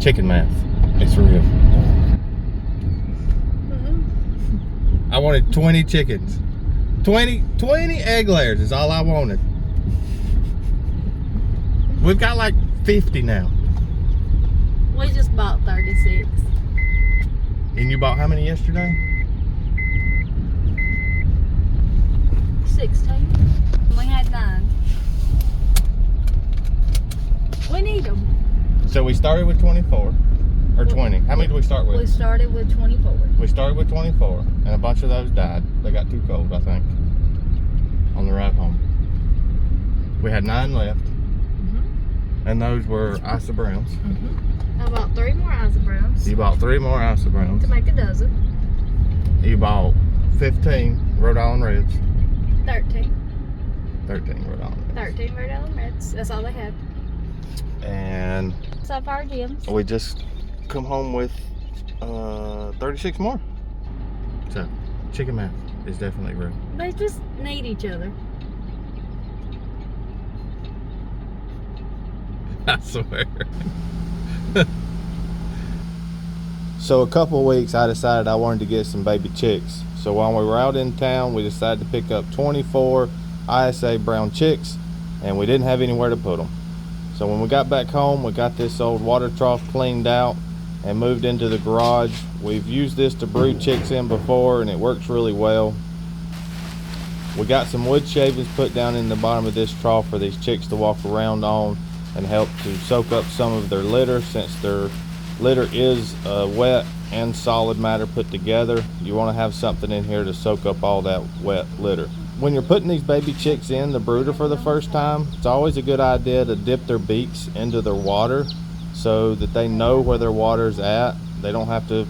Chicken math. It's real. I wanted 20 chickens. 20 egg layers is all I wanted. We've got like 50 now. We just bought 36. And you bought how many yesterday? 16. We had 9. We need them. So we started with 24. Or 20. How many did we start with? We started with 24. We started with 24. And a bunch of those died. They got too cold, I think. On the ride home. We had 9 left. And those were Isa Browns. I bought 3 more Isa Browns. You bought 3 more Isa Browns. To make a dozen. You bought 15 Rhode Island Reds. 13. 13 Rhode Island Reds. 13 Rhode Island Reds. That's all they had. And So far, gems. we just come home with 36 more. So, chicken math is definitely real. They just need each other. I swear. So a couple of weeks I decided I wanted to get some baby chicks. So while we were out in town, we decided to pick up 24 ISA brown chicks, and we didn't have anywhere to put them. So when we got back home, we got this old water trough cleaned out and moved into the garage. We've used this to brood chicks in before, and it works really well. We got some wood shavings put down in the bottom of this trough for these chicks to walk around on and help to soak up some of their litter. Since their litter is wet and solid matter put together, you want to have something in here to soak up all that wet litter. When you're putting these baby chicks in the brooder for the first time, it's always a good idea to dip their beaks into their water so that they know where their water's at. They don't have to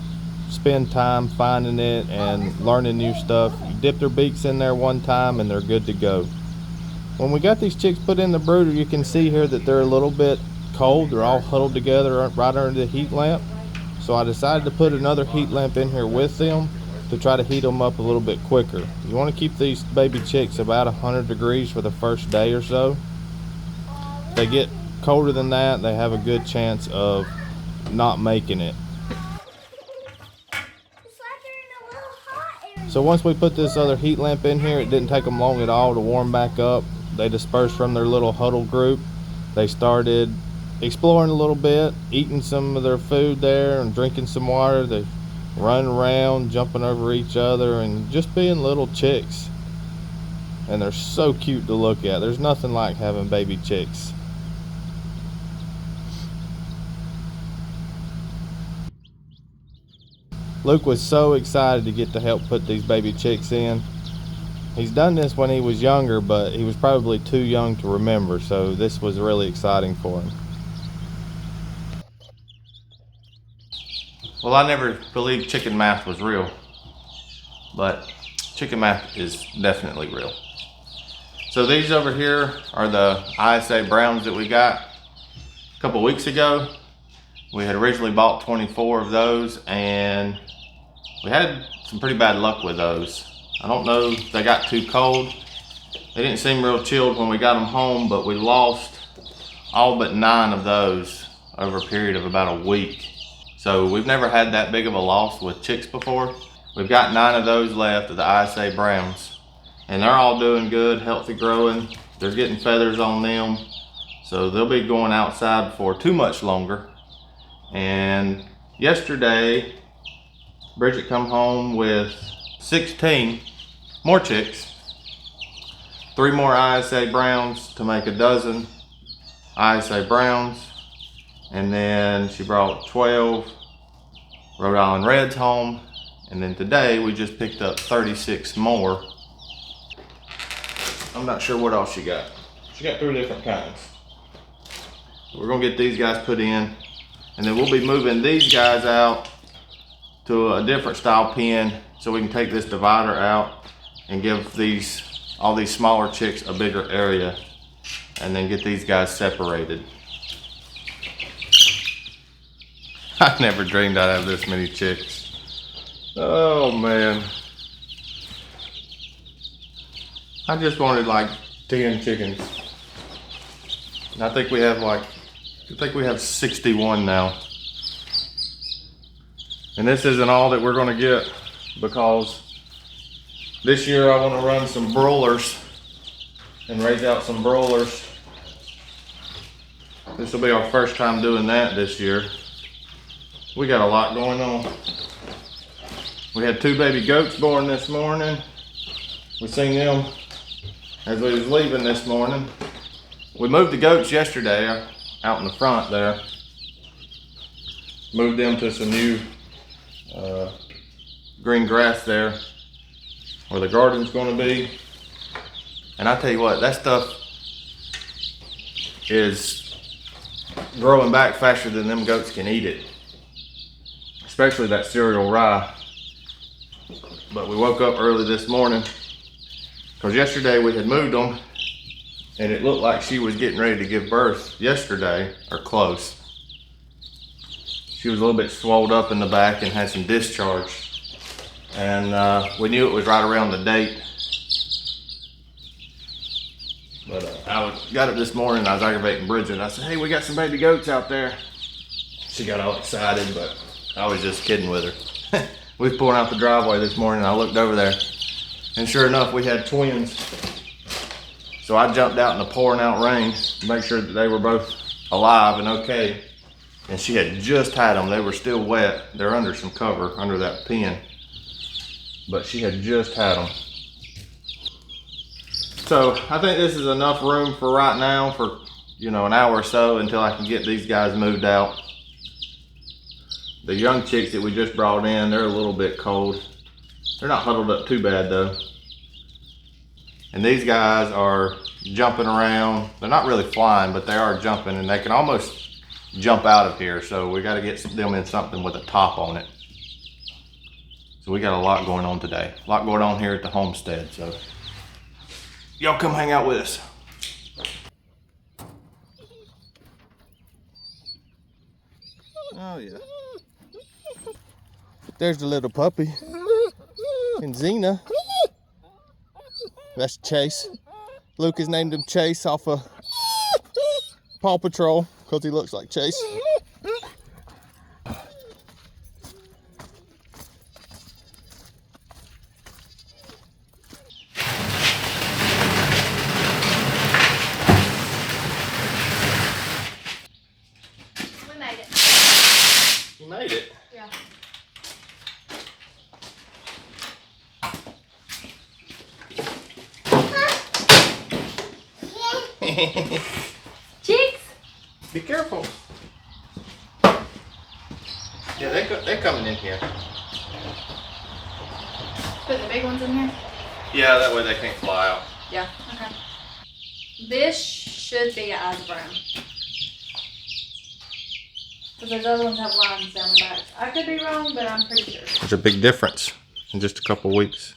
spend time finding it and learning new stuff. You dip their beaks in there one time and they're good to go. When we got these chicks put in the brooder, you can see here that they're a little bit cold. They're all huddled together right under the heat lamp. So I decided to put another heat lamp in here with them to try to heat them up a little bit quicker. You want to keep these baby chicks about 100 degrees for the first day or so. If they get colder than that, they have a good chance of not making it. So once we put this other heat lamp in here, it didn't take them long at all to warm back up. They dispersed from their little huddle group. They started exploring a little bit, eating some of their food there and drinking some water. They run around, jumping over each other and just being little chicks. And they're so cute to look at. There's nothing like having baby chicks. Luke was so excited to get to help put these baby chicks in. He's done this when he was younger, but he was probably too young to remember, so this was really exciting for him. Well, I never believed chicken math was real, but chicken math is definitely real. So these over here are the ISA Browns that we got a couple weeks ago. We had originally bought 24 of those, and we had some pretty bad luck with those. I don't know if they got too cold. They didn't seem real chilled when we got them home, but we lost all but 9 of those over a period of about a week. So we've never had that big of a loss with chicks before. We've got 9 of those left of the ISA Browns, and they're all doing good, healthy growing. They're getting feathers on them, so they'll be going outside for too much longer. And yesterday, Bridget come home with 16 more chicks, 3 more ISA Browns to make a dozen ISA Browns, and then she brought 12 Rhode Island Reds home, and then today we just picked up 36 more. I'm not sure what else she got. She got 3 different kinds. We're gonna get these guys put in, and then we'll be moving these guys out to a different style pen so we can take this divider out and give all these smaller chicks a bigger area, and then get these guys separated. I never dreamed I'd have this many chicks. Oh man. I just wanted like 10 chickens. And I think we have 61 now. And this isn't all that we're gonna get, because this year I want to run some broilers and raise out some broilers. This will be our first time doing that this year. We got a lot going on. We had 2 baby goats born this morning. We seen them as we was leaving this morning. We moved the goats yesterday out in the front there. Moved them to some new green grass there where the garden's going to be. And I tell you what, that stuff is growing back faster than them goats can eat it, especially that cereal rye. But we woke up early this morning because yesterday we had moved them and it looked like she was getting ready to give birth yesterday, or close. She was a little bit swelled up in the back and had some discharge. And we knew it was right around the date. But I got up this morning and I was aggravating Bridget. I said, hey, we got some baby goats out there. She got all excited, but I was just kidding with her. We was pulling out the driveway this morning and I looked over there. And sure enough, we had twins. So I jumped out in the pouring out rain to make sure that they were both alive and okay. And she had just had them. They were still wet. They're under some cover, under that pen. But she had just had them. So I think this is enough room for right now for, you know, an hour or so until I can get these guys moved out. The young chicks that we just brought in, they're a little bit cold. They're not huddled up too bad though. And these guys are jumping around. They're not really flying, but they are jumping, and they can almost jump out of here. So we got to get them in something with a top on it. So we got a lot going on today. A lot going on here at the homestead. So y'all come hang out with us. Oh yeah. There's the little puppy. And Xena. That's Chase. Lucas named him Chase off of Paw Patrol because he looks like Chase. We made it. You made it? Yeah. Cheeks! Be careful. Yeah, they're coming in here. Put the big ones in here? Yeah, that way they can't fly out. Yeah, okay. This should be an eyes brown. Because those other ones have lines down the back. I could be wrong, but I'm pretty sure. There's a big difference in just a couple weeks.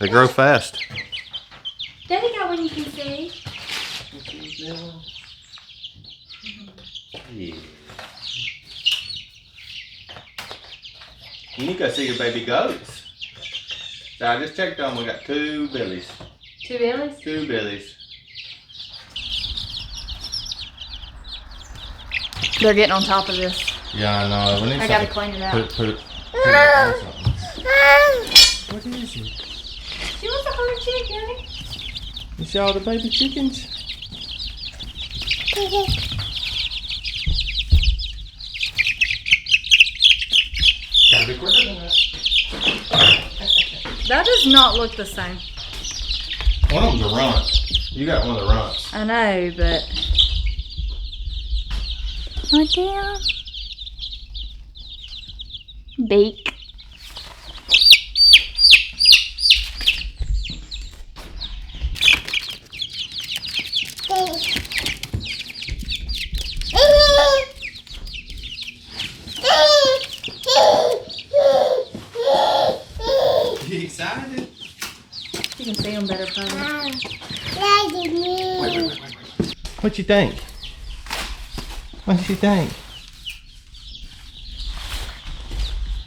They grow fast. Daddy got one you can see. Yeah. You need to go see your baby goats. So I just checked on. We got 2 billies. 2 billies? 2 billies. They're getting on top of this. Yeah, I know. We need I gotta clean it out. Put it on something. What is it? She wants a whole chicken. You see all the baby chickens? Gotta be quicker than that. That does not look the same. One of them's a runt. You got one of the runts. I know, but... Oh, damn. Beak. You excited? You can see them better, probably. Wait. What you think? What you think?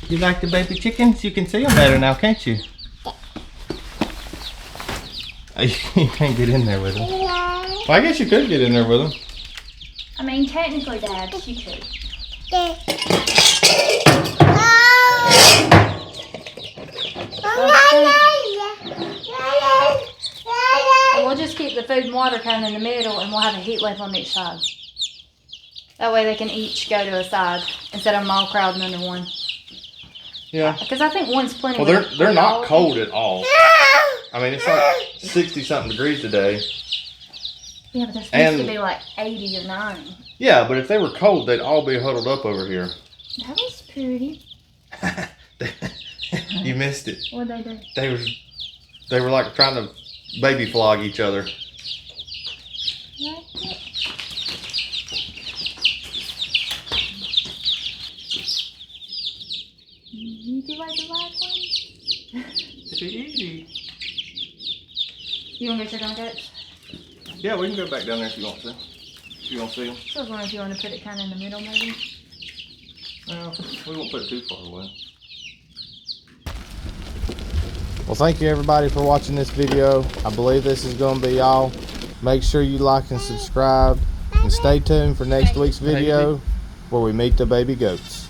You like the baby chickens? You can see them better now, can't you? You can't get in there with them. Well, I guess you could get in there with them. I mean, technically, Dad, you could. And we'll just keep the food and water kind of in the middle, and we'll have a heat lamp on each side. That way they can each go to a side instead of them all crowding under one. Yeah. Because I think one's plenty. Well, they're not cold at all. I mean, it's like 60-something degrees today. Yeah, but they're supposed to be like 80 or 90. Yeah, but if they were cold, they'd all be huddled up over here. That was pretty. You missed it. What'd they do? They were like trying to baby flog each other. You do like the black ones? It'd be easy. You want to go check on goats? Yeah, we can go back down there if you want to. If you want to see them. So I was wondering if you want to put it kind of in the middle, maybe. Well, we won't put it too far away. Well, thank you everybody for watching this video. I believe this is going to be all. Make sure you like and subscribe, and stay tuned for next week's video where we meet the baby goats.